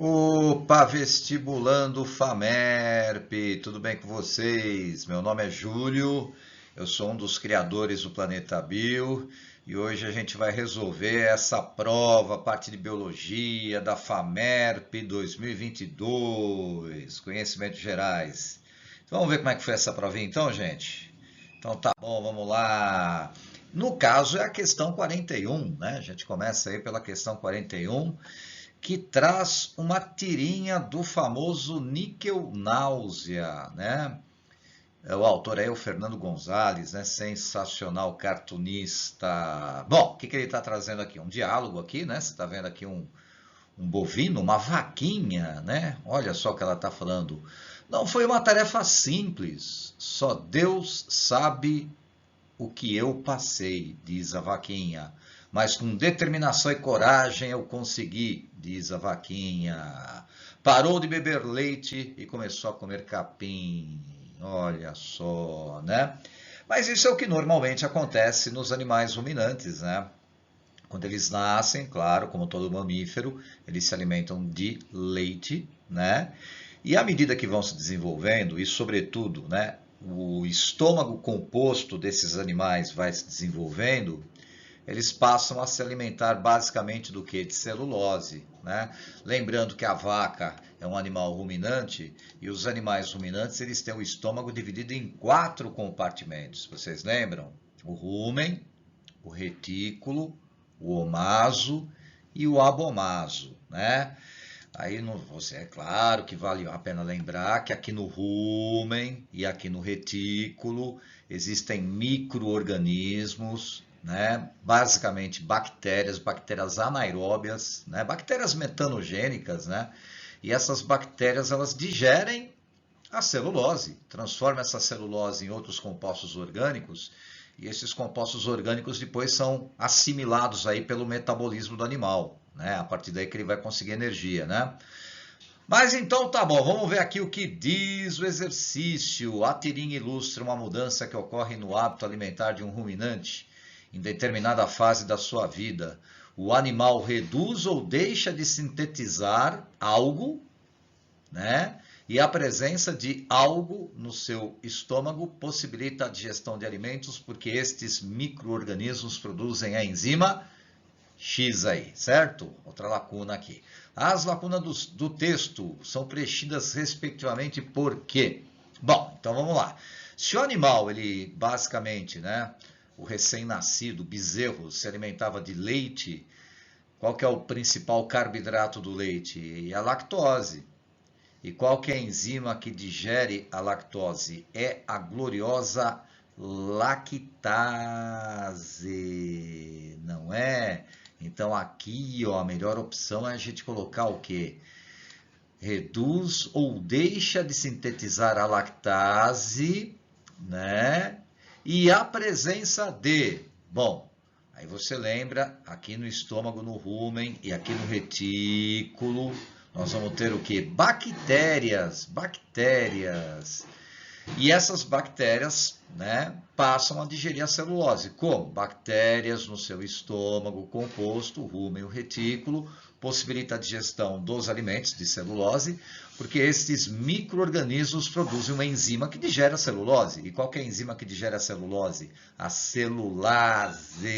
Opa, vestibulando Famerp, tudo bem com vocês? Meu nome é Júlio, eu sou um dos criadores do Planeta Bio e hoje a gente vai resolver essa prova, a parte de biologia da Famerp 2022, conhecimentos gerais. Então, vamos ver como é que foi essa provinha então, gente? Então tá bom, vamos lá. No caso é a questão 41, né? A gente começa aí pela questão 41 que traz uma tirinha do famoso níquel náusea, né? O autor é o Fernando Gonzalez, né? Sensacional cartunista. Bom, o que ele está trazendo aqui? Um diálogo aqui, né? Você está vendo aqui um bovino, uma vaquinha, né? Olha só o que ela está falando. Não foi uma tarefa simples, só Deus sabe o que eu passei, diz a vaquinha. Mas com determinação e coragem eu consegui, diz a vaquinha. Parou de beber leite e começou a comer capim. Olha só, né? Mas isso é o que normalmente acontece nos animais ruminantes, né? Quando eles nascem, claro, como todo mamífero, eles se alimentam de leite, né? E à medida que vão se desenvolvendo, e sobretudo, né, o estômago composto desses animais vai se desenvolvendo, eles passam a se alimentar basicamente do que? De celulose, né? Lembrando que a vaca é um animal ruminante e os animais ruminantes eles têm o estômago dividido em 4 compartimentos. Vocês lembram? O rumen, o retículo, o omaso e o abomaso, né? Aí você é claro que vale a pena lembrar que aqui no rumen e aqui no retículo existem micro-organismos, né? Basicamente bactérias anaeróbias, né? Bactérias metanogênicas, né? E essas bactérias elas digerem a celulose, transformam essa celulose em outros compostos orgânicos e esses compostos orgânicos depois são assimilados aí pelo metabolismo do animal, né? A partir daí que ele vai conseguir energia, né? Mas então tá bom, vamos ver aqui o que diz o exercício. A tirinha ilustra uma mudança que ocorre no hábito alimentar de um ruminante em determinada fase da sua vida. O animal reduz ou deixa de sintetizar algo, né? E a presença de algo no seu estômago possibilita a digestão de alimentos, porque estes micro-organismos produzem a enzima X aí, certo? Outra lacuna aqui. As lacunas do texto são preenchidas respectivamente por quê? Bom, então vamos lá. Se o animal, ele basicamente, né, o recém-nascido, o bezerro, se alimentava de leite, qual que é o principal carboidrato do leite? A lactose. E qual que é a enzima que digere a lactose? É a gloriosa lactase, não é? Então aqui, ó, a melhor opção é a gente colocar o quê? Reduz ou deixa de sintetizar a lactase, né? E a presença de, bom, aí você lembra, aqui no estômago, no rumen e aqui no retículo, nós vamos ter o que? Bactérias. E essas bactérias, né, passam a digerir a celulose. Como? Bactérias no seu estômago composto, o rumen e o retículo, possibilita a digestão dos alimentos de celulose, porque esses micro-organismos produzem uma enzima que digere a celulose. E qual que é a enzima que digere a celulose? A celulase,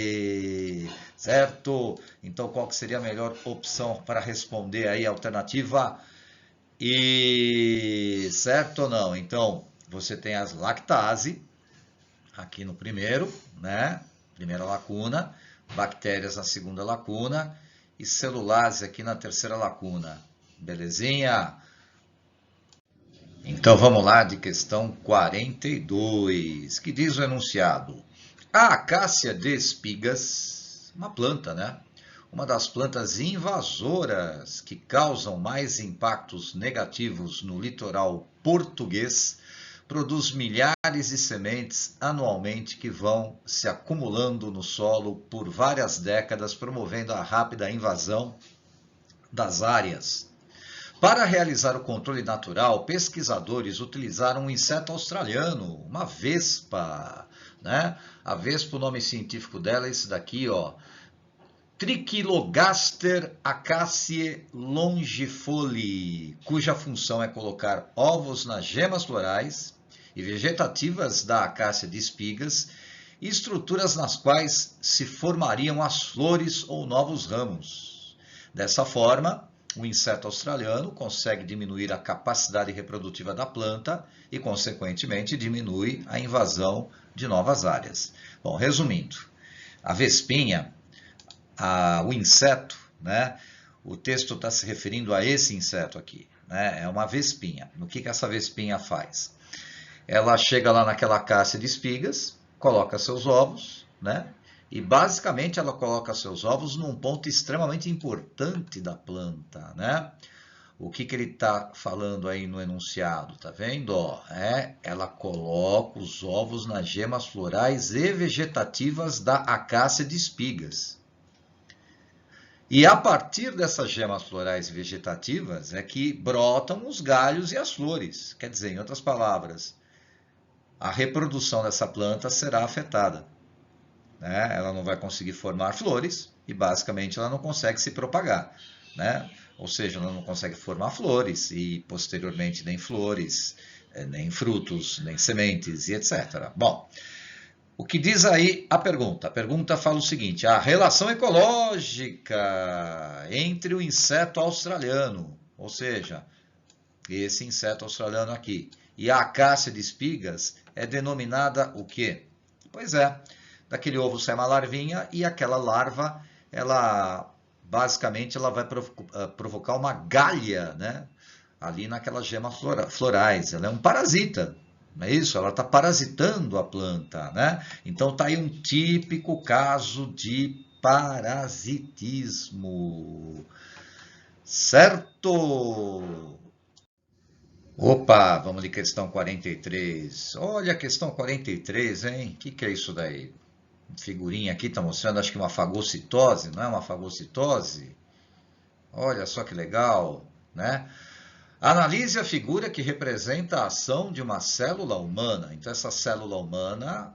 certo? Então, qual que seria a melhor opção para responder aí a alternativa E, certo ou não? Então, você tem as lactase aqui no primeiro, né? Primeira lacuna, bactérias na segunda lacuna e celulase aqui na terceira lacuna. Belezinha? Então vamos lá de questão 42, que diz o enunciado. A acácia de espigas, uma planta, né? Uma das plantas invasoras que causam mais impactos negativos no litoral português, produz milhares de sementes anualmente que vão se acumulando no solo por várias décadas, promovendo a rápida invasão das áreas. Para realizar o controle natural, pesquisadores utilizaram um inseto australiano, uma vespa, né? A vespa, o nome científico dela é esse daqui, ó, Trichilogaster acaciae longifoli, cuja função é colocar ovos nas gemas florais e vegetativas da acácia de espigas, estruturas nas quais se formariam as flores ou novos ramos. Dessa forma, o inseto australiano consegue diminuir a capacidade reprodutiva da planta e, consequentemente, diminui a invasão de novas áreas. Bom, resumindo, a vespinha, o inseto, né? O texto está se referindo a esse inseto aqui, né? É uma vespinha. O que essa vespinha faz? Ela chega lá naquela acácia de espigas, coloca seus ovos, né? E basicamente ela coloca seus ovos num ponto extremamente importante da planta, né? O que ele está falando aí no enunciado, tá vendo? Ó, ela coloca os ovos nas gemas florais e vegetativas da acácia de espigas. E a partir dessas gemas florais e vegetativas é que brotam os galhos e as flores. Quer dizer, em outras palavras, a reprodução dessa planta será afetada, né? Ela não vai conseguir formar flores e basicamente ela não consegue se propagar, né? Ou seja, ela não consegue formar flores e posteriormente nem flores, nem frutos, nem sementes e etc. Bom, o que diz aí a pergunta? A pergunta fala o seguinte: a relação ecológica entre o inseto australiano, ou seja, esse inseto australiano aqui, e a acácia de espigas é denominada o quê? Pois é, daquele ovo sai uma larvinha e aquela larva, ela basicamente ela vai provocar uma galha, né? Ali naquelas gemas florais. Ela é um parasita, não é isso? Ela está parasitando a planta, né? Então está aí um típico caso de parasitismo, certo? Opa, vamos de questão 43. Olha a questão 43, hein? O que é isso daí? Figurinha aqui está mostrando, acho que uma fagocitose, não é uma fagocitose? Olha só que legal, né? Analise a figura que representa a ação de uma célula humana. Então, essa célula humana,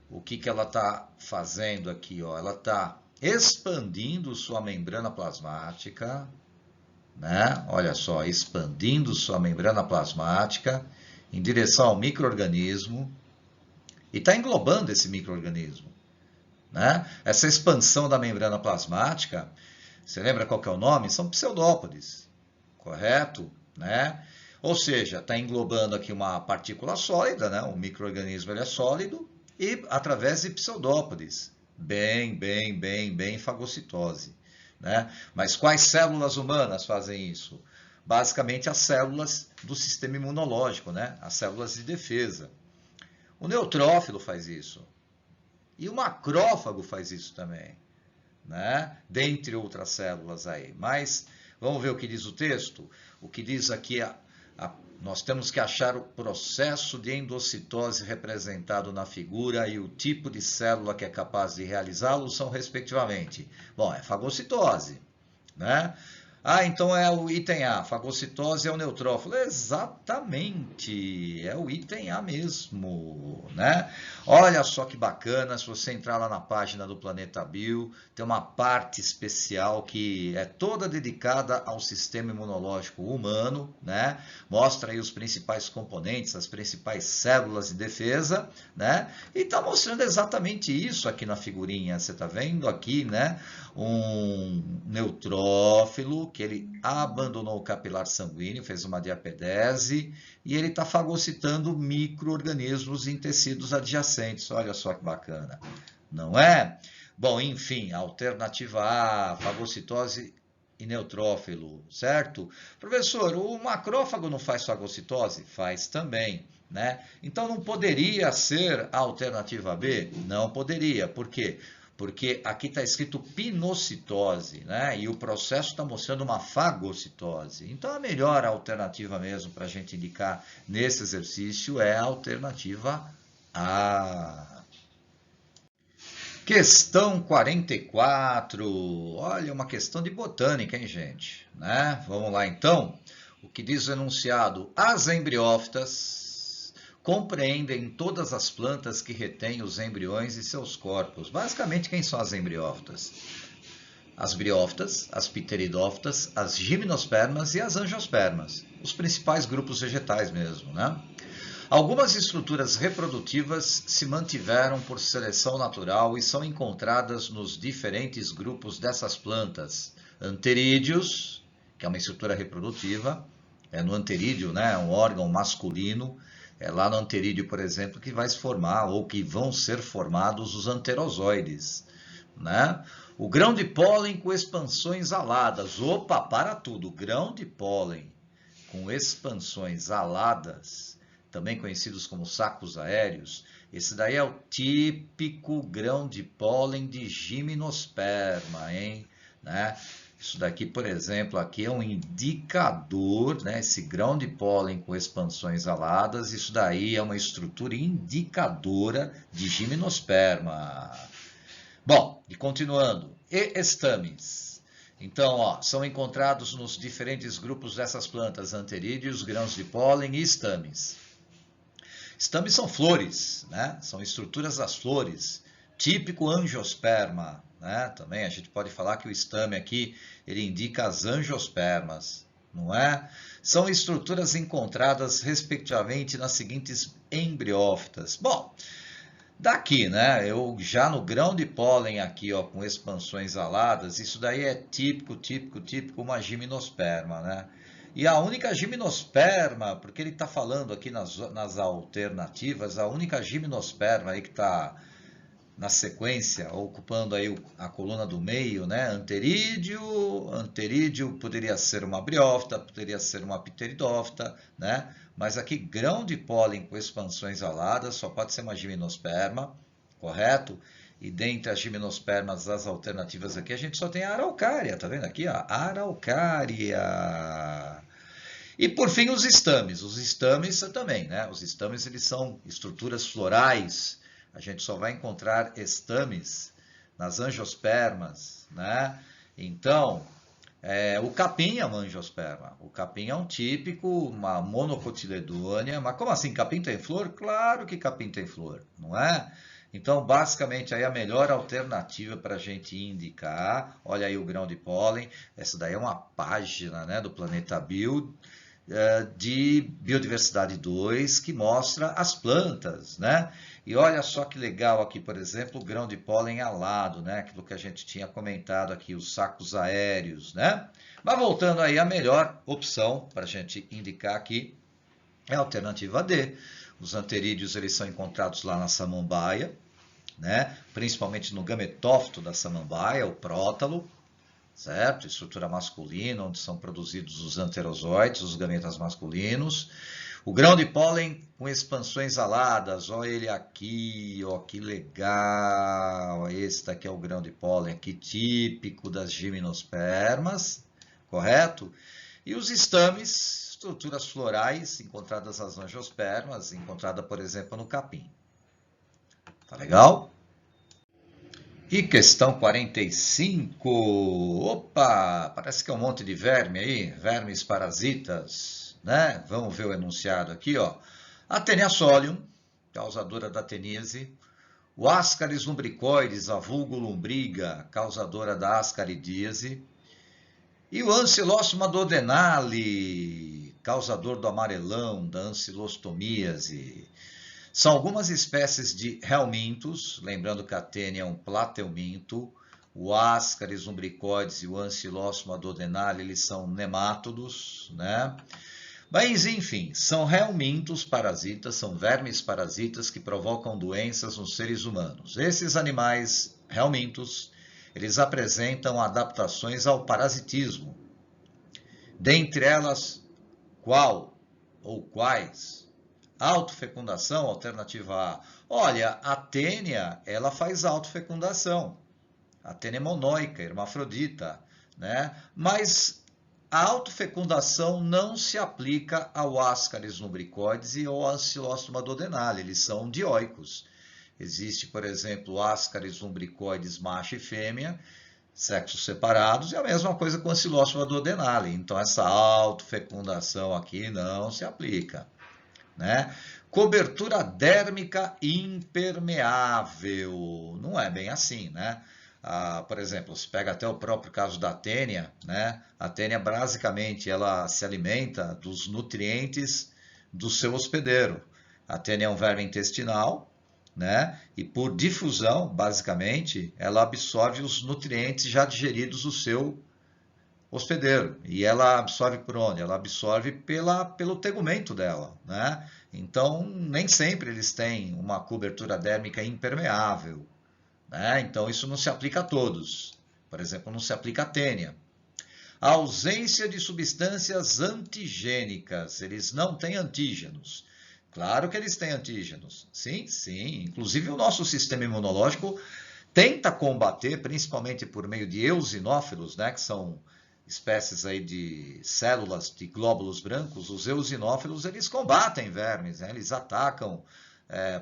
o que ela está fazendo aqui? Ó? Ela está expandindo sua membrana plasmática, né? Olha só, expandindo sua membrana plasmática em direção ao micro-organismo e está englobando esse micro-organismo, né? Essa expansão da membrana plasmática, você lembra qual que é o nome? São pseudópodes, correto? Né? Ou seja, está englobando aqui uma partícula sólida, né? O micro-organismo ele é sólido e através de pseudópodes, bem fagocitose, né? Mas quais células humanas fazem isso? Basicamente as células do sistema imunológico, né? As células de defesa. O neutrófilo faz isso. E o macrófago faz isso também, né? Dentre outras células aí. Mas vamos ver o que diz o texto? O que diz aqui, nós temos que achar o processo de endocitose representado na figura e o tipo de célula que é capaz de realizá-lo são, respectivamente. Bom, é fagocitose, né? Ah, então é o item A, fagocitose é o neutrófilo. Exatamente, é o item A mesmo, né? Olha só que bacana, se você entrar lá na página do Planeta Bio, tem uma parte especial que é toda dedicada ao sistema imunológico humano, né? Mostra aí os principais componentes, as principais células de defesa, né? E tá mostrando exatamente isso aqui na figurinha, você tá vendo aqui, né? Um neutrófilo que ele abandonou o capilar sanguíneo, fez uma diapedese e ele está fagocitando micro-organismos em tecidos adjacentes. Olha só que bacana, não é? Bom, enfim, alternativa A, fagocitose e neutrófilo, certo? Professor, o macrófago não faz fagocitose? Faz também, né? Então não poderia ser a alternativa B? Não poderia, por quê? Porque aqui está escrito pinocitose, né? E o processo está mostrando uma fagocitose. Então, a melhor alternativa mesmo para a gente indicar nesse exercício é a alternativa A. Questão 44. Olha, uma questão de botânica, hein, gente? Né? Vamos lá, então. O que diz o enunciado? As embriófitas compreendem todas as plantas que retêm os embriões e seus corpos. Basicamente, quem são as embriófitas? as briófitas, as pteridófitas, as gimnospermas e as angiospermas, os principais grupos vegetais mesmo, né? Algumas estruturas reprodutivas se mantiveram por seleção natural e são encontradas nos diferentes grupos dessas plantas. Anterídeos, que é uma estrutura reprodutiva, no anterídeo, né, um órgão masculino, lá no anterídeo, por exemplo, que vai se formar ou que vão ser formados os anterozoides, né? O grão de pólen com expansões aladas. Opa, para tudo, grão de pólen com expansões aladas, também conhecidos como sacos aéreos. Esse daí é o típico grão de pólen de gimnosperma, hein? Né? Isso daqui, por exemplo, aqui é um indicador, né? Esse grão de pólen com expansões aladas, isso daí é uma estrutura indicadora de gimnosperma. Bom, e continuando, e estames. Então, ó, são encontrados nos diferentes grupos dessas plantas anterídeos, grãos de pólen e estames. Estames são flores, né? São estruturas das flores, típico angiosperma, né? Também a gente pode falar que o estame aqui, ele indica as angiospermas, não é? São estruturas encontradas, respectivamente, nas seguintes embriófitas. Bom, daqui, né? Eu já no grão de pólen aqui, ó, com expansões aladas, isso daí é típico uma gimnosperma, né? E a única gimnosperma, porque ele está falando aqui nas alternativas, a única gimnosperma aí que está na sequência, ocupando aí a coluna do meio, né? Anterídeo poderia ser uma briófita, poderia ser uma pteridófita, né? Mas aqui grão de pólen com expansões aladas só pode ser uma gimnosperma, correto? E dentre as gimnospermas, as alternativas aqui, a gente só tem a araucária, tá vendo aqui? A araucária. E por fim, os estames. Os estames também, né? Os estames, eles são estruturas florais. A gente só vai encontrar estames nas angiospermas, né? Então, o capim é uma angiosperma. O capim é um típico, uma monocotiledônea. Mas como assim? Capim tem flor? Claro que capim tem flor, não é? Então, basicamente, aí a melhor alternativa para a gente indicar, olha aí o grão de pólen, essa daí é uma página, né, do Planeta Bio, de Biodiversidade 2, que mostra as plantas, né? E olha só que legal aqui, por exemplo, o grão de pólen alado, né? Aquilo que a gente tinha comentado aqui, os sacos aéreos, né? Mas voltando aí, a melhor opção para a gente indicar aqui é a alternativa D. Os anterídeos, eles são encontrados lá na samambaia, né? Principalmente no gametófito da samambaia, o prótalo, certo? Estrutura masculina, onde são produzidos os anterozoides, os gametas masculinos. O grão de pólen com expansões aladas, olha ele aqui, ó, que legal. Esse daqui é o grão de pólen aqui, típico das gimnospermas, correto? E os estames, estruturas florais, encontradas nas angiospermas, encontrada, por exemplo, no capim. Tá legal? E questão 45. Opa, parece que é um monte de verme aí, vermes parasitas, né? Vamos ver o enunciado aqui, ó. A Taenia solium, causadora da teníase. O Ascaris lumbricoides, a vulgo lombriga, causadora da ascaridíase. E o Ancylostomum duodenale, causador do amarelão, da ancilostomíase. São algumas espécies de helminthos, lembrando que a Taenia é um plateuminto, o Ascaris lumbricoides e o Ancylostomum duodenale, eles são nemátodos, né? Mas, enfim, são helminthos parasitas, são vermes parasitas que provocam doenças nos seres humanos. Esses animais helminthos, eles apresentam adaptações ao parasitismo. Dentre elas, qual ou quais? Autofecundação, alternativa A. Olha, a Taenia, ela faz autofecundação. A Taenia é monóica, hermafrodita, né? Mas a autofecundação não se aplica ao Ascaris lumbricoides e ao Ancylostomum duodenale, eles são dioicos. Existe, por exemplo, o Ascaris lumbricoides macho e fêmea, sexos separados, e a mesma coisa com o Ancylostomum duodenale. Então, essa autofecundação aqui não se aplica, né? Cobertura dérmica impermeável. Não é bem assim, né? Por exemplo, se pega até o próprio caso da tênia, né? A tênia basicamente ela se alimenta dos nutrientes do seu hospedeiro. A tênia é um verme intestinal, né? E por difusão, basicamente, ela absorve os nutrientes já digeridos do seu hospedeiro. E ela absorve por onde? Ela absorve pelo tegumento dela, né? Então, nem sempre eles têm uma cobertura dérmica impermeável, né? Então, isso não se aplica a todos. Por exemplo, não se aplica à tênia. A ausência de substâncias antigênicas. Eles não têm antígenos. Claro que eles têm antígenos. Sim, sim. Inclusive, o nosso sistema imunológico tenta combater, principalmente por meio de eosinófilos, né, que são espécies aí de células de glóbulos brancos. Os eosinófilos, eles combatem vermes, né? Eles atacam,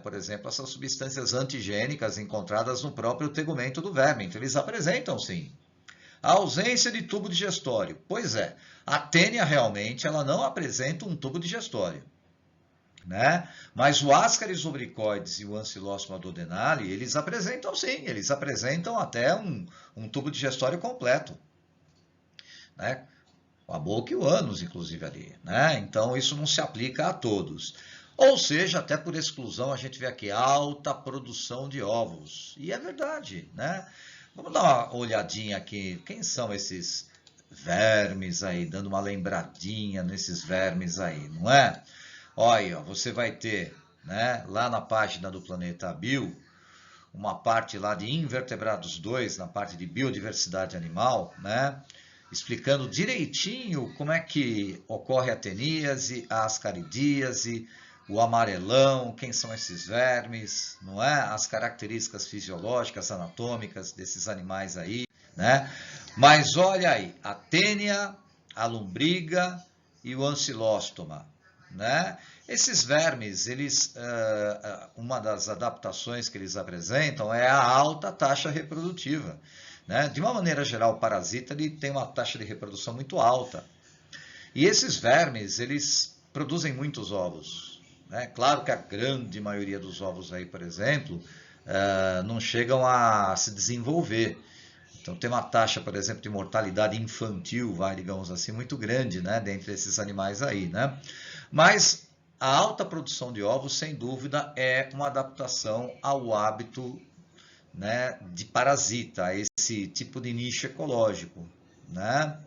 por exemplo, essas substâncias antigênicas encontradas no próprio tegumento do verme. Então, eles apresentam, sim. A ausência de tubo digestório. Pois é, a tênia realmente ela não apresenta um tubo digestório, né? Mas o Ascaris obricoides e o Ancylosoma duodenale, eles apresentam sim, eles apresentam até um tubo digestório completo, né? A boca e o ânus, inclusive, ali, né? Então, isso não se aplica a todos. Ou seja, até por exclusão, a gente vê aqui alta produção de ovos. E é verdade, né? Vamos dar uma olhadinha aqui. Quem são esses vermes aí? Dando uma lembradinha nesses vermes aí, não é? Olha, você vai ter, né, lá na página do Planeta Bio, uma parte lá de Invertebrados 2, na parte de biodiversidade animal, né? Explicando direitinho como é que ocorre a teníase, a ascaridíase, o amarelão, quem são esses vermes, não é? As características fisiológicas, anatômicas desses animais aí, né? Mas olha aí, a tênia, a lombriga e o ancilóstoma, né? Esses vermes, uma das adaptações que eles apresentam é a alta taxa reprodutiva, né? De uma maneira geral, o parasita ele tem uma taxa de reprodução muito alta. E esses vermes, eles produzem muitos ovos, né? Claro que a grande maioria dos ovos aí, por exemplo, não chegam a se desenvolver. Então tem uma taxa, por exemplo, de mortalidade infantil, digamos assim, muito grande, né, dentre esses animais aí, né? Mas a alta produção de ovos, sem dúvida, é uma adaptação ao hábito, né, de parasita, a esse tipo de nicho ecológico, né?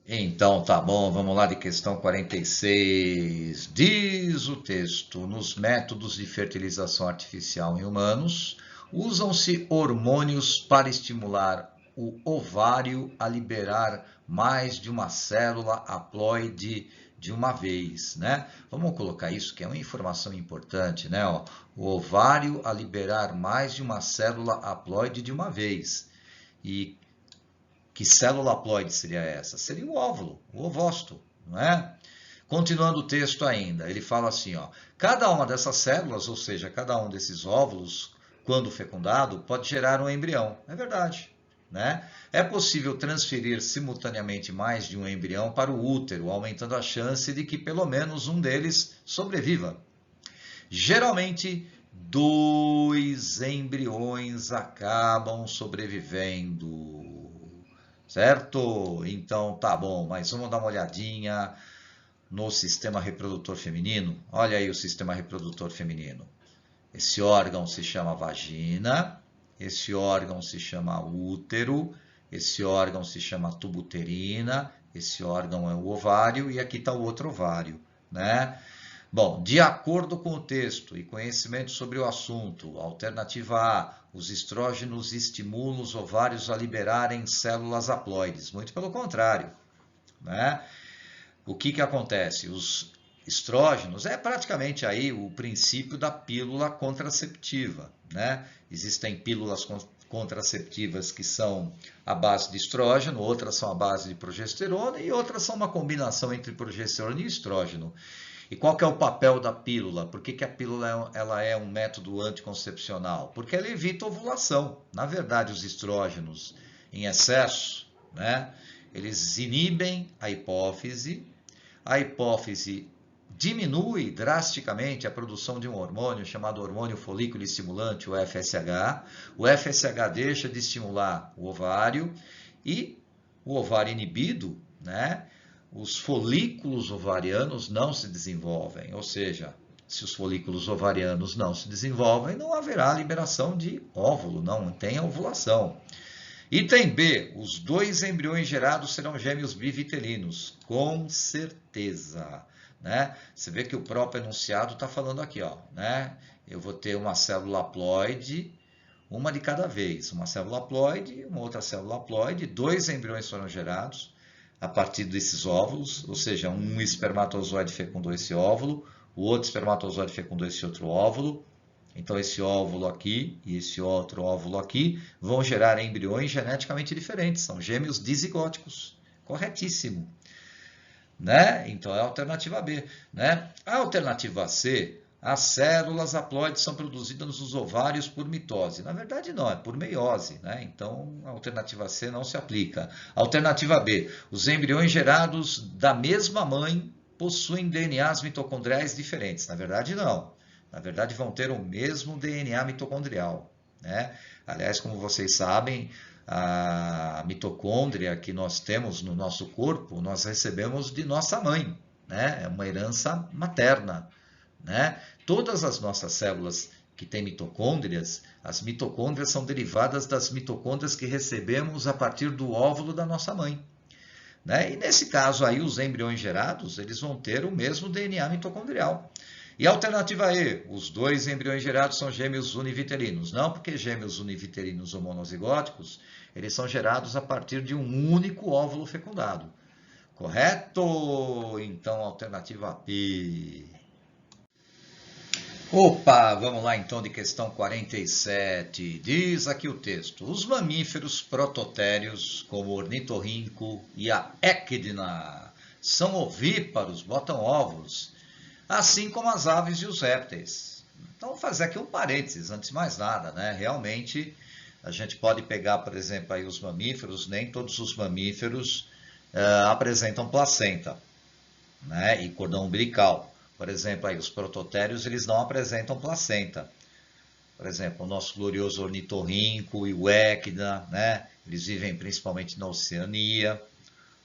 Então, tá bom, vamos lá de questão 46. Diz o texto: nos métodos de fertilização artificial em humanos, usam-se hormônios para estimular o ovário a liberar mais de uma célula haploide de uma vez, né? Vamos colocar isso que é uma informação importante, né? Ó, o ovário a liberar mais de uma célula haploide de uma vez. E que célula haploide seria essa? Seria o óvulo, o ovócito, não é? Continuando o texto ainda, ele fala assim, ó, cada uma dessas células, ou seja, cada um desses óvulos, quando fecundado, pode gerar um embrião. É verdade, né? É possível transferir simultaneamente mais de um embrião para o útero, aumentando a chance de que pelo menos um deles sobreviva. Geralmente, 2 embriões acabam sobrevivendo. Certo? Então tá bom, mas vamos dar uma olhadinha no sistema reprodutor feminino. Olha aí o sistema reprodutor feminino. Esse órgão se chama vagina, esse órgão se chama útero, esse órgão se chama tubo uterina, esse órgão é o ovário e aqui está o outro ovário, né? Bom, de acordo com o texto e conhecimento sobre o assunto, alternativa A, os estrógenos estimulam os ovários a liberarem células haploides. Muito pelo contrário, né? O que acontece? Os estrógenos é praticamente aí o princípio da pílula contraceptiva, né? Existem pílulas contraceptivas que são à base de estrógeno, outras são à base de progesterona e outras são uma combinação entre progesterona e estrógeno. E qual que é o papel da pílula? Por que a pílula ela é um método anticoncepcional? Porque ela evita ovulação. Na verdade, os estrógenos em excesso, né, eles inibem a hipófise diminui drasticamente a produção de um hormônio chamado hormônio folículo estimulante, o FSH. O FSH deixa de estimular o ovário e o ovário inibido, né? Os folículos ovarianos não se desenvolvem, ou seja, se os folículos ovarianos não se desenvolvem, não haverá liberação de óvulo, não tem ovulação. Item B, os 2 embriões gerados serão gêmeos bivitelinos, com certeza, né? Você vê que o próprio enunciado está falando aqui, ó, né? Eu vou ter uma célula haploide, uma de cada vez, uma célula haploide, uma outra célula haploide, 2 embriões foram gerados a partir desses óvulos, ou seja, um espermatozoide fecundou esse óvulo, o outro espermatozoide fecundou esse outro óvulo. Então, esse óvulo aqui e esse outro óvulo aqui vão gerar embriões geneticamente diferentes. São gêmeos dizigóticos. Corretíssimo. Né? Então, é a alternativa B. Né? A alternativa C, as células haploides são produzidas nos ovários por mitose. Na verdade, não, é por meiose. Né? Então, a alternativa C não se aplica. Alternativa B, os embriões gerados da mesma mãe possuem DNAs mitocondriais diferentes. Na verdade, não. Na verdade, vão ter o mesmo DNA mitocondrial, né? Aliás, como vocês sabem, a mitocôndria que nós temos no nosso corpo, nós recebemos de nossa mãe, né? É uma herança materna, né? Todas as nossas células que têm mitocôndrias, as mitocôndrias são derivadas das mitocôndrias que recebemos a partir do óvulo da nossa mãe, né? E nesse caso aí, os embriões gerados, eles vão ter o mesmo DNA mitocondrial. E a alternativa E, os 2 embriões gerados são gêmeos univitelinos. Não, porque gêmeos univitelinos ou monozigóticos, eles são gerados a partir de um único óvulo fecundado. Correto? Então, alternativa P. Opa, vamos lá então de questão 47. Diz aqui o texto. Os mamíferos prototérios, como o ornitorrinco e a equidna, são ovíparos, botam óvulos, assim como as aves e os répteis. Então, vou fazer aqui um parênteses, antes de mais nada, né? Realmente, a gente pode pegar, por exemplo, aí os mamíferos, nem todos os mamíferos apresentam placenta, né? E cordão umbilical. Por exemplo, aí os prototérios, eles não apresentam placenta. Por exemplo, o nosso glorioso ornitorrinco e o equidna, né? Eles vivem principalmente na Oceania,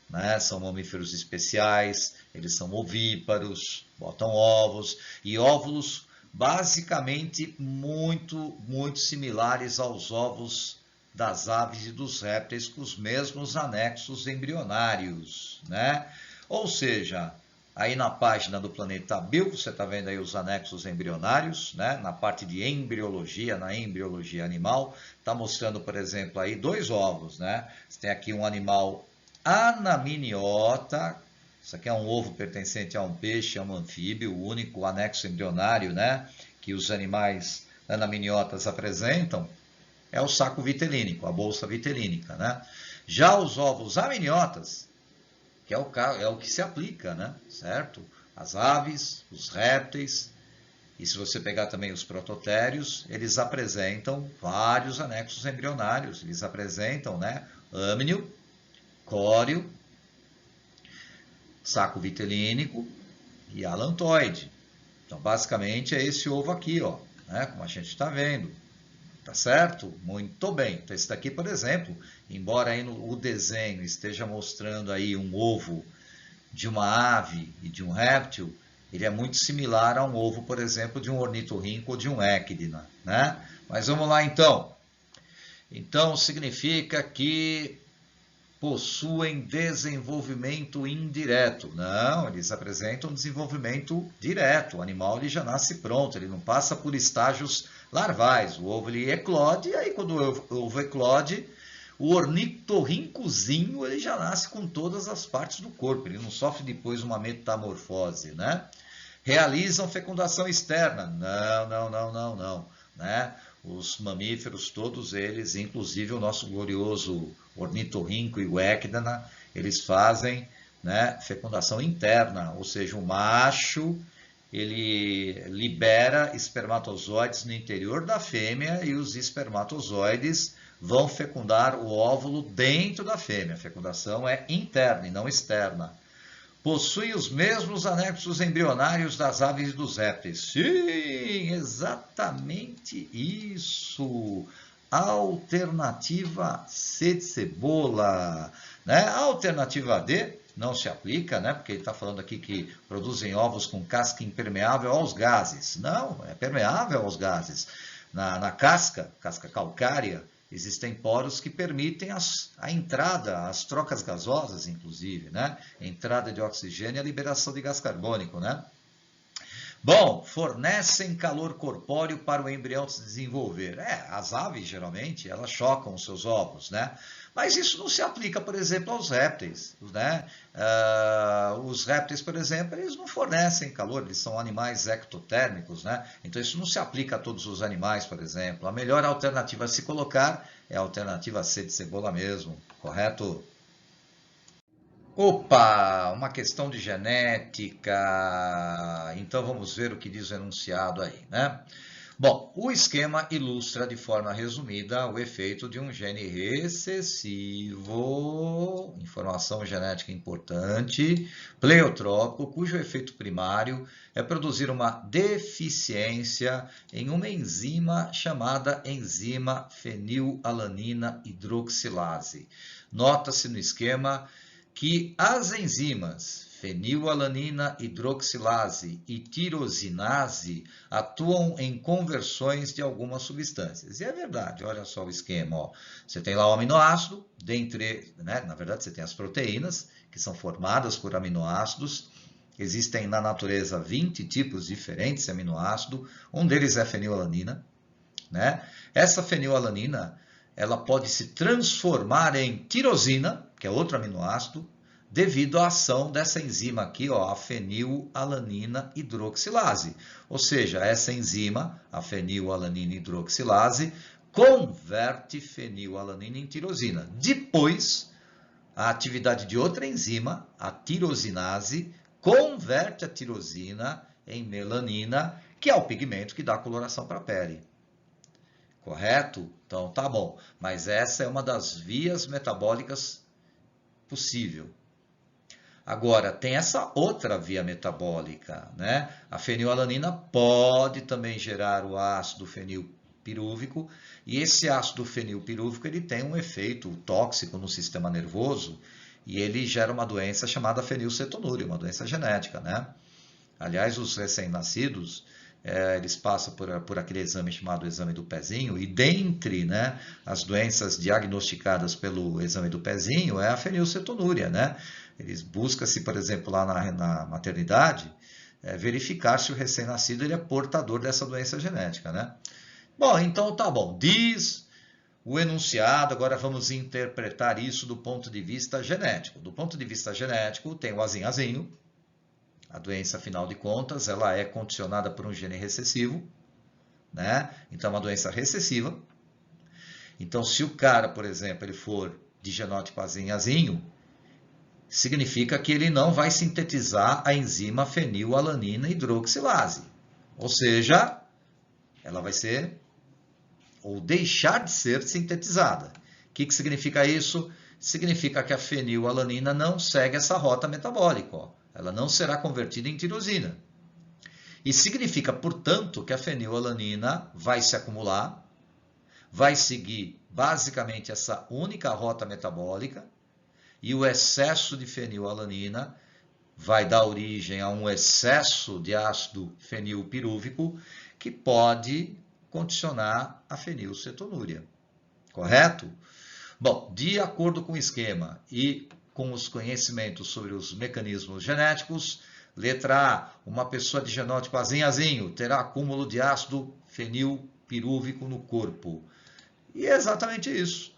né? São mamíferos especiais, eles são ovíparos, botam ovos, e óvulos basicamente muito similares aos ovos das aves e dos répteis, com os mesmos anexos embrionários, né? Ou seja, aí na página do Planeta Bio, você está vendo aí os anexos embrionários, né? Na parte de embriologia, na embriologia animal, está mostrando, por exemplo, aí 2 ovos, né? Você tem aqui um animal anaminiota, isso aqui é um ovo pertencente a um peixe, a um anfíbio, o único anexo embrionário, né, que os animais anaminiotas apresentam, é o saco vitelínico, a bolsa vitelínica, né? Já os ovos aminiotas, que é o que se aplica, né, certo? As aves, os répteis, e se você pegar também os prototérios, eles apresentam vários anexos embrionários, eles apresentam, né, âmnio, córeo, saco vitelínico e alantoide. Então, basicamente, é esse ovo aqui, ó, né? Como a gente está vendo. Tá certo? Muito bem. Então, esse daqui, por exemplo, embora aí o desenho esteja mostrando aí um ovo de uma ave e de um réptil, ele é muito similar a um ovo, por exemplo, de um ornitorrinco ou de um equidna, né? Mas vamos lá, então. Então, significa que possuem desenvolvimento indireto. Não, eles apresentam desenvolvimento direto. O animal ele já nasce pronto, ele não passa por estágios larvais. O ovo ele eclode, e aí quando o ovo eclode, o ornitorrincozinho ele já nasce com todas as partes do corpo, ele não sofre depois uma metamorfose, né? Realizam fecundação externa. Não, né? Os mamíferos, todos eles, inclusive o nosso glorioso ornitorrinco e o equidna, eles fazem, né, fecundação interna, ou seja, o macho ele libera espermatozoides no interior da fêmea e os espermatozoides vão fecundar o óvulo dentro da fêmea. A fecundação é interna e não externa. Possui os mesmos anexos embrionários das aves e dos répteis. Sim, exatamente isso. Alternativa C de cebola. Né? A alternativa D não se aplica, né? Porque ele está falando aqui que produzem ovos com casca impermeável aos gases. Não, é permeável aos gases. Na casca calcária, existem poros que permitem a entrada, as trocas gasosas, inclusive, né? Entrada de oxigênio e a liberação de gás carbônico, né? Bom, fornecem calor corpóreo para o embrião se desenvolver. As aves, geralmente, elas chocam os seus ovos, né? Mas isso não se aplica, por exemplo, aos répteis, né? Os répteis, por exemplo, eles não fornecem calor, eles são animais ectotérmicos, né? Então isso não se aplica a todos os animais, por exemplo. A melhor alternativa a se colocar é a alternativa C de cebola mesmo, correto? Opa, uma questão de genética. Então vamos ver o que diz o enunciado aí, né? Bom, o esquema ilustra de forma resumida o efeito de um gene recessivo, informação genética importante, pleiotrópico, cujo efeito primário é produzir uma deficiência em uma enzima chamada enzima fenilalanina hidroxilase. Nota-se no esquema que as enzimas fenilalanina hidroxilase e tirosinase atuam em conversões de algumas substâncias. E é verdade, olha só o esquema. Ó. Você tem lá o aminoácido, na verdade você tem as proteínas, que são formadas por aminoácidos. Existem na natureza 20 tipos diferentes de aminoácido, um deles é a fenilalanina. Né? Essa fenilalanina ela pode se transformar em tirosina, que é outro aminoácido, devido à ação dessa enzima aqui, ó, a fenilalanina hidroxilase. Ou seja, essa enzima, a fenilalanina hidroxilase, converte fenilalanina em tirosina. Depois, a atividade de outra enzima, a tirosinase, converte a tirosina em melanina, que é o pigmento que dá coloração para a pele. Correto? Então tá bom. Mas essa é uma das vias metabólicas possível. Agora, tem essa outra via metabólica, né? A fenilalanina pode também gerar o ácido fenilpirúvico, e esse ácido fenilpirúvico ele tem um efeito tóxico no sistema nervoso, e ele gera uma doença chamada fenilcetonúria, uma doença genética, né? Aliás, os recém-nascidos, eles passam por aquele exame chamado exame do pezinho, e dentre, né, as doenças diagnosticadas pelo exame do pezinho é a fenilcetonúria, né? Busca-se, por exemplo, lá na maternidade, verificar se o recém-nascido ele é portador dessa doença genética, né? Bom, então tá bom. Diz o enunciado, agora vamos interpretar isso do ponto de vista genético. Do ponto de vista genético, tem o azinho. A doença, afinal de contas, ela é condicionada por um gene recessivo, né? Então, é uma doença recessiva. Então, se o cara, por exemplo, ele for de genótipo azinho, significa que ele não vai sintetizar a enzima fenilalanina hidroxilase. Ou seja, ela vai ser ou deixar de ser sintetizada. O que significa isso? Significa que a fenilalanina não segue essa rota metabólica, ó. Ela não será convertida em tirosina. E significa, portanto, que a fenilalanina vai se acumular, vai seguir basicamente essa única rota metabólica, e o excesso de fenilalanina vai dar origem a um excesso de ácido fenilpirúvico que pode condicionar a fenilcetonúria. Correto? Bom, de acordo com o esquema e com os conhecimentos sobre os mecanismos genéticos, letra A, uma pessoa de genótipo azinho terá acúmulo de ácido fenilpirúvico no corpo. E é exatamente isso.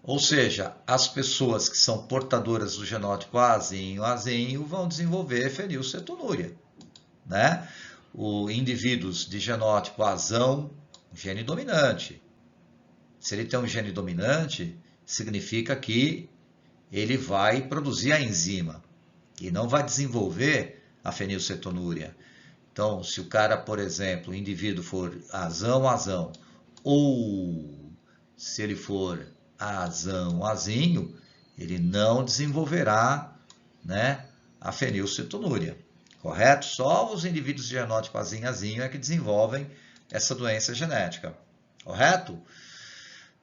Ou seja, as pessoas que são portadoras do genótipo azinho vão desenvolver fenilcetonúria, né? Os indivíduos de genótipo azão, gene dominante. Se ele tem um gene dominante, significa que ele vai produzir a enzima e não vai desenvolver a fenilcetonúria. Então, se o cara, por exemplo, o indivíduo for azão, ou se ele for azinho, ele não desenvolverá, né, a fenilcetonúria, correto? Só os indivíduos de genótipo azinho é que desenvolvem essa doença genética, correto?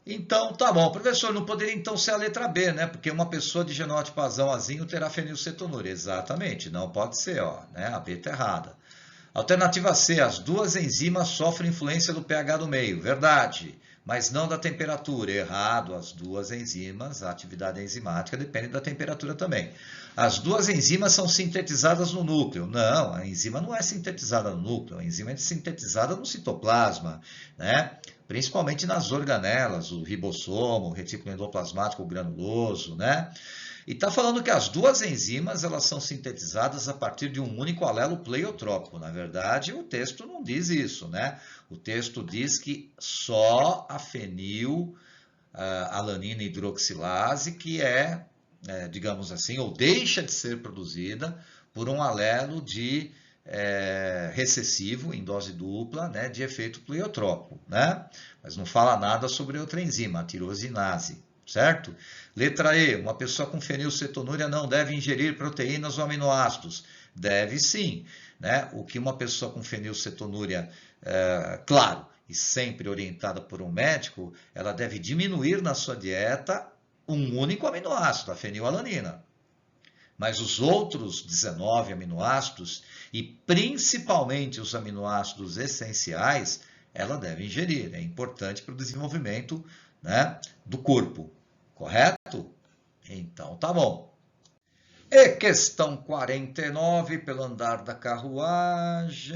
Então, tá bom. Professor, não poderia então ser a letra B, né? Porque uma pessoa de genótipo azinho terá fenilcetonúria. Exatamente, não pode ser, ó, né? A B está errada. Alternativa C, as duas enzimas sofrem influência do pH do meio. Verdade, mas não da temperatura. Errado, as duas enzimas, a atividade enzimática depende da temperatura também. As duas enzimas são sintetizadas no núcleo. Não, a enzima não é sintetizada no núcleo, a enzima é sintetizada no citoplasma, né? Principalmente nas organelas, o ribossomo, o retículo endoplasmático granuloso, né? E está falando que as duas enzimas elas são sintetizadas a partir de um único alelo pleiotrópico. Na verdade, o texto não diz isso, né? O texto diz que só a fenilalanina hidroxilase que digamos assim, ou deixa de ser produzida por um alelo de recessivo em dose dupla, né, de efeito pleiotrópico, né? Mas não fala nada sobre outra enzima, a tirosinase, certo? Letra E, uma pessoa com fenilcetonúria não deve ingerir proteínas ou aminoácidos. Deve sim, né? O que uma pessoa com fenilcetonúria, claro, e sempre orientada por um médico, ela deve diminuir na sua dieta um único aminoácido, a fenilalanina. Mas os outros 19 aminoácidos, e principalmente os aminoácidos essenciais, ela deve ingerir. É importante para o desenvolvimento, né, do corpo. Correto? Então tá bom. E questão 49, pelo andar da carruagem.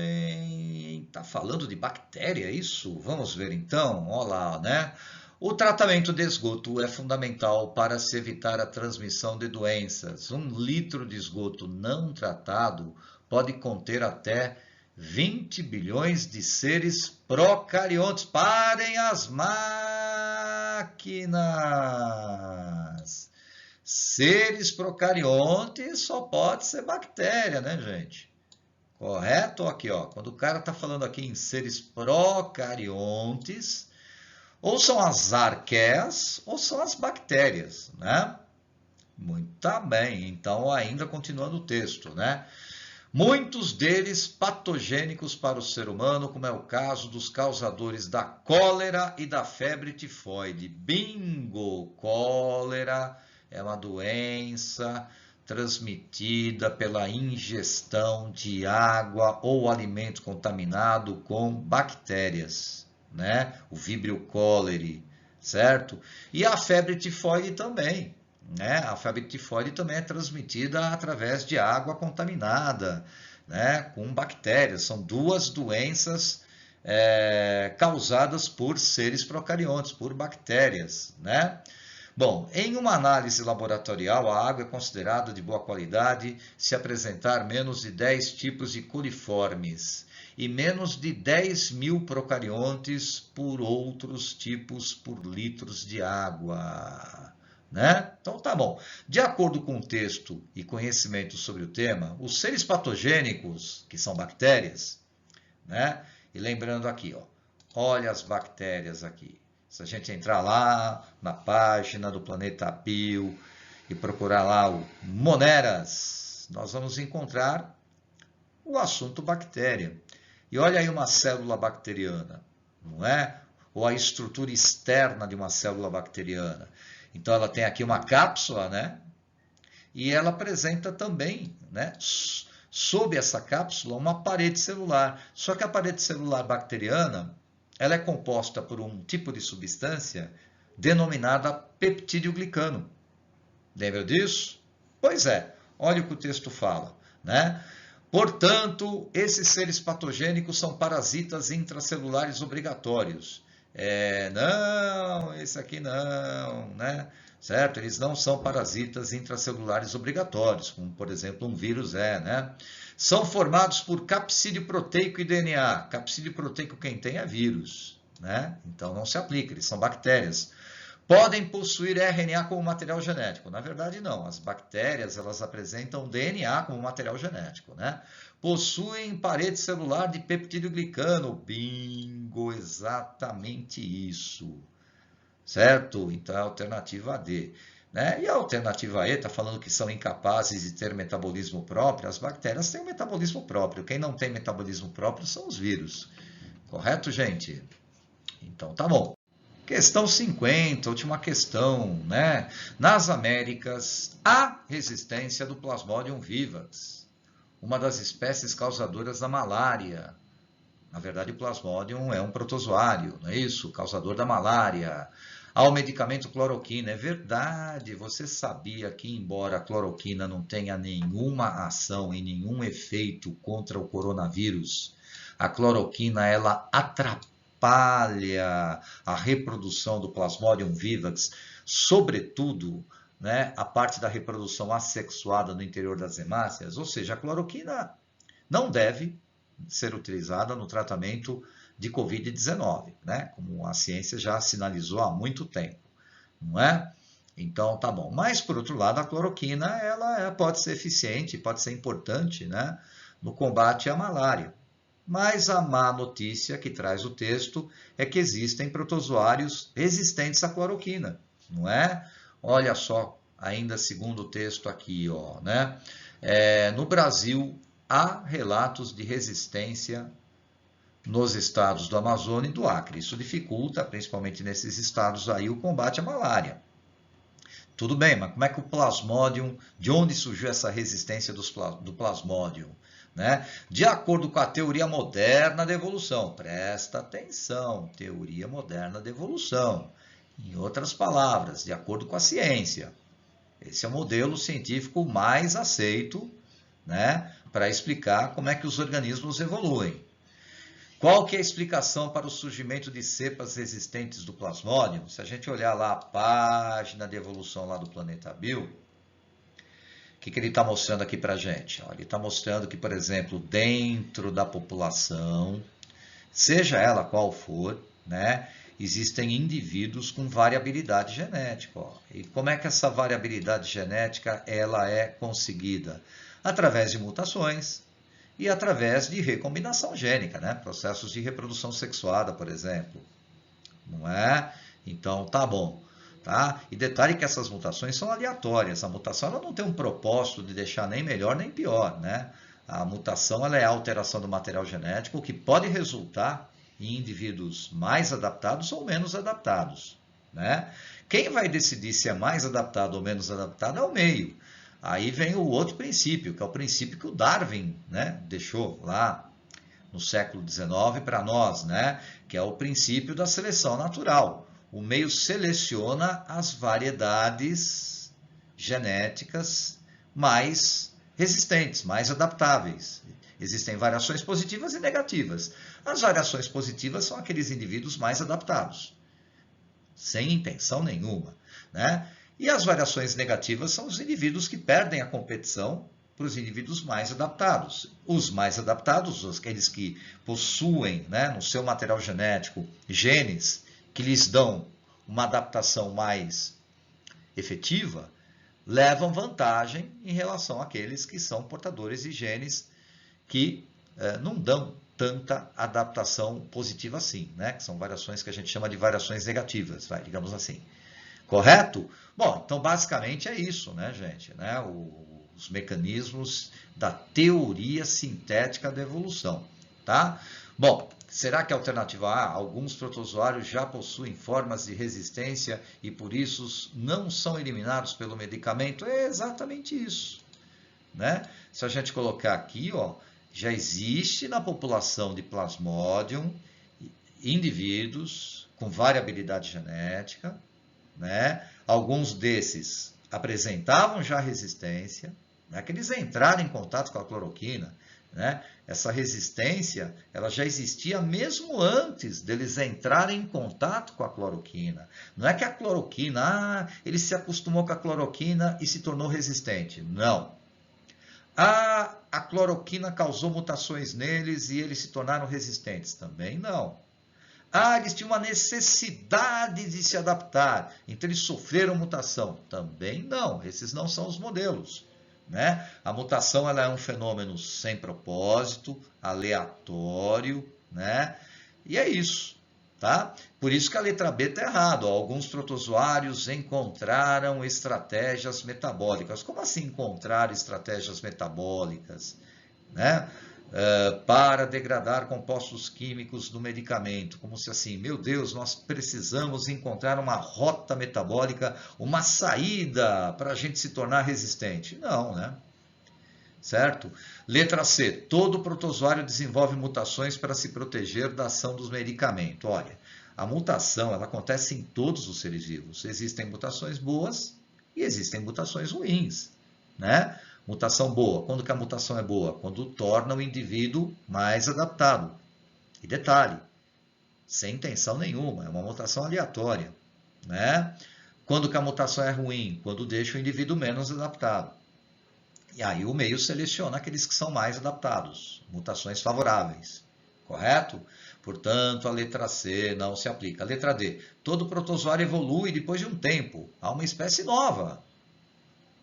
Tá falando de bactéria, é isso? Vamos ver então. Olha lá, né? O tratamento de esgoto é fundamental para se evitar a transmissão de doenças. 1 litro de esgoto não tratado pode conter até 20 bilhões de seres procariontes. Parem as máquinas! Seres procariontes só pode ser bactéria, né, gente? Correto? Aqui, ó. Quando o cara está falando aqui em seres procariontes, ou são as arqueias, ou são as bactérias, né? Muito bem, então ainda continuando o texto, né? Muitos deles patogênicos para o ser humano, como é o caso dos causadores da cólera e da febre tifoide. Bingo! Cólera é uma doença transmitida pela ingestão de água ou alimento contaminado com bactérias, né? O Vibrio cholerae, certo? E a febre tifoide também, né? A febre tifoide também é transmitida através de água contaminada, né? Com bactérias. São duas doenças causadas por seres procariontes, por bactérias, né? Bom, em uma análise laboratorial, a água é considerada de boa qualidade se apresentar menos de 10 tipos de coliformes e menos de 10 mil procariontes por outros tipos por litros de água, né? Então tá bom. De acordo com o texto e conhecimento sobre o tema, os seres patogênicos, que são bactérias, né? E lembrando aqui, ó, olha as bactérias aqui. Se a gente entrar lá na página do Planeta Bio e procurar lá o Moneras, nós vamos encontrar o assunto bactéria. E olha aí uma célula bacteriana, não é? Ou a estrutura externa de uma célula bacteriana. Então ela tem aqui uma cápsula, né? E ela apresenta também, né, sob essa cápsula, uma parede celular. Só que a parede celular bacteriana, ela é composta por um tipo de substância denominada peptídeo-glicano. Lembra disso? Pois é, olha o que o texto fala, né? Portanto, esses seres patogênicos são parasitas intracelulares obrigatórios. Não, esse aqui não, né? Certo? Eles não são parasitas intracelulares obrigatórios, como, por exemplo, um vírus né? São formados por capsídeo proteico e DNA. Capsídeo proteico quem tem é vírus, né? Então não se aplica, eles são bactérias. Podem possuir RNA como material genético. Na verdade, não. As bactérias, elas apresentam DNA como material genético, né? Possuem parede celular de peptídeo-glicano. Bingo, exatamente isso. Certo? Então, é a alternativa D. né? E a alternativa E está falando que são incapazes de ter metabolismo próprio. As bactérias têm um metabolismo próprio. Quem não tem metabolismo próprio são os vírus. Correto, gente? Então tá bom. Questão 50, última questão, né? Nas Américas, há resistência do Plasmodium vivax, uma das espécies causadoras da malária. Na verdade, o Plasmodium é um protozoário, não é isso? Causador da malária. Ao medicamento cloroquina. É verdade, você sabia que, embora a cloroquina não tenha nenhuma ação e nenhum efeito contra o coronavírus, a cloroquina ela atrapalha a reprodução do Plasmodium vivax, sobretudo, né, a parte da reprodução assexuada no interior das hemácias. Ou seja, a cloroquina não deve ser utilizada no tratamento de Covid-19, né? Como a ciência já sinalizou há muito tempo, não é? Então, tá bom. Mas, por outro lado, a cloroquina ela pode ser eficiente, pode ser importante, né, no combate à malária. Mas a má notícia que traz o texto é que existem protozoários resistentes à cloroquina, não é? Olha só, ainda segundo o texto aqui, ó, né? No Brasil, há relatos de resistência nos estados do Amazonas e do Acre. Isso dificulta, principalmente nesses estados aí, o combate à malária. Tudo bem, mas como é que o Plasmodium, de onde surgiu essa resistência do Plasmodium? Né? De acordo com a teoria moderna da evolução, presta atenção, teoria moderna da evolução. Em outras palavras, de acordo com a ciência. Esse é o modelo científico mais aceito, né, para explicar como é que os organismos evoluem. Qual que é a explicação para o surgimento de cepas resistentes do Plasmodium? Se a gente olhar lá a página de evolução lá do Planeta Bio, o que ele está mostrando aqui para a gente? Ele está mostrando que, por exemplo, dentro da população, seja ela qual for, né, existem indivíduos com variabilidade genética. E como é que essa variabilidade genética ela é conseguida? Através de mutações e através de recombinação gênica, né? Processos de reprodução sexuada, por exemplo. Não é? Então, tá bom. Tá? E detalhe que essas mutações são aleatórias. A mutação ela não tem um propósito de deixar nem melhor nem pior, né? A mutação ela é a alteração do material genético que pode resultar em indivíduos mais adaptados ou menos adaptados, né? Quem vai decidir se é mais adaptado ou menos adaptado é o meio. Aí vem o outro princípio, que é o princípio que o Darwin, né, deixou lá no século XIX para nós, né, que é o princípio da seleção natural. O meio seleciona as variedades genéticas mais resistentes, mais adaptáveis. Existem variações positivas e negativas. As variações positivas são aqueles indivíduos mais adaptados, sem intenção nenhuma, né? E as variações negativas são os indivíduos que perdem a competição para os indivíduos mais adaptados. Os mais adaptados, aqueles que possuem, né, no seu material genético genes que lhes dão uma adaptação mais efetiva, levam vantagem em relação àqueles que são portadores de genes que não dão tanta adaptação positiva assim, né? Que são variações que a gente chama de variações negativas, digamos assim. Correto? Bom, então basicamente é isso, né, gente? Né? Os mecanismos da teoria sintética da evolução, tá? Bom, será que a alternativa A, alguns protozoários já possuem formas de resistência e por isso não são eliminados pelo medicamento? É exatamente isso, né? Se a gente colocar aqui, ó, já existe na população de Plasmodium indivíduos com variabilidade genética, né? Alguns desses apresentavam já resistência, né? Que eles entraram em contato com a cloroquina, né? Essa resistência ela já existia mesmo antes deles entrarem em contato com a cloroquina. Não é que a cloroquina, ele se acostumou com a cloroquina e se tornou resistente. Não. A cloroquina causou mutações neles e eles se tornaram resistentes. Também não. Eles tinham uma necessidade de se adaptar, então eles sofreram mutação. Também não, esses não são os modelos, né? A mutação ela é um fenômeno sem propósito, aleatório, né? E é isso, tá? Por isso que a letra B está errado. Alguns protozoários encontraram estratégias metabólicas. Como assim encontrar estratégias metabólicas, né? Para degradar compostos químicos do medicamento. Como se assim, meu Deus, nós precisamos encontrar uma rota metabólica, uma saída para a gente se tornar resistente. Não, né? Certo? Letra C. Todo protozoário desenvolve mutações para se proteger da ação dos medicamentos. Olha, a mutação ela acontece em todos os seres vivos. Existem mutações boas e existem mutações ruins, né? Mutação boa. Quando que a mutação é boa? Quando torna o indivíduo mais adaptado. E detalhe, sem intenção nenhuma, é uma mutação aleatória, né? Quando que a mutação é ruim? Quando deixa o indivíduo menos adaptado. E aí o meio seleciona aqueles que são mais adaptados, mutações favoráveis, correto? Portanto, a letra C não se aplica. A letra D, todo protozoário evolui depois de um tempo a uma espécie nova.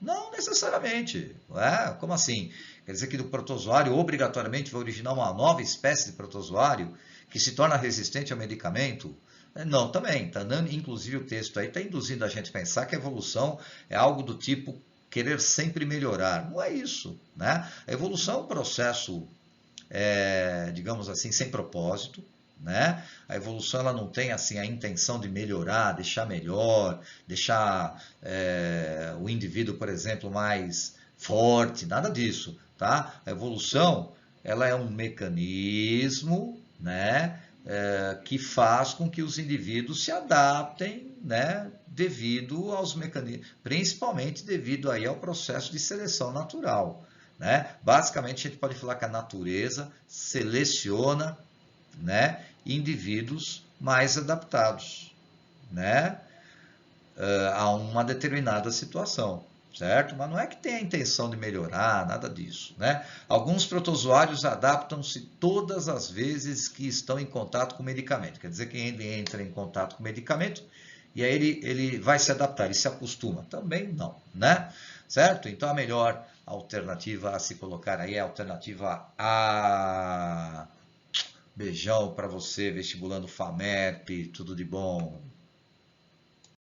Não necessariamente, não é? Como assim? Quer dizer que o protozoário obrigatoriamente vai originar uma nova espécie de protozoário que se torna resistente ao medicamento? Não, também. Tá dando, inclusive o texto aí está induzindo a gente a pensar que a evolução é algo do tipo querer sempre melhorar. Não é isso, né? A evolução é um processo, digamos assim, sem propósito, né? A evolução ela não tem assim a intenção de melhorar, deixar melhor, deixar o indivíduo, por exemplo, mais forte, nada disso, tá? A evolução ela é um mecanismo, né? Que faz com que os indivíduos se adaptem, né? Devido aos mecanismos, principalmente devido aí ao processo de seleção natural, né? Basicamente a gente pode falar que a natureza seleciona, né, indivíduos mais adaptados, né, a uma determinada situação, certo? Mas não é que tenha a intenção de melhorar, nada disso, né? Alguns protozoários adaptam-se todas as vezes que estão em contato com o medicamento. Quer dizer que ele entra em contato com o medicamento e aí ele vai se adaptar, ele se acostuma. Também não, né? Certo? Então a melhor alternativa a se colocar aí é a alternativa A. Beijão para você, vestibulando FAMERP, tudo de bom.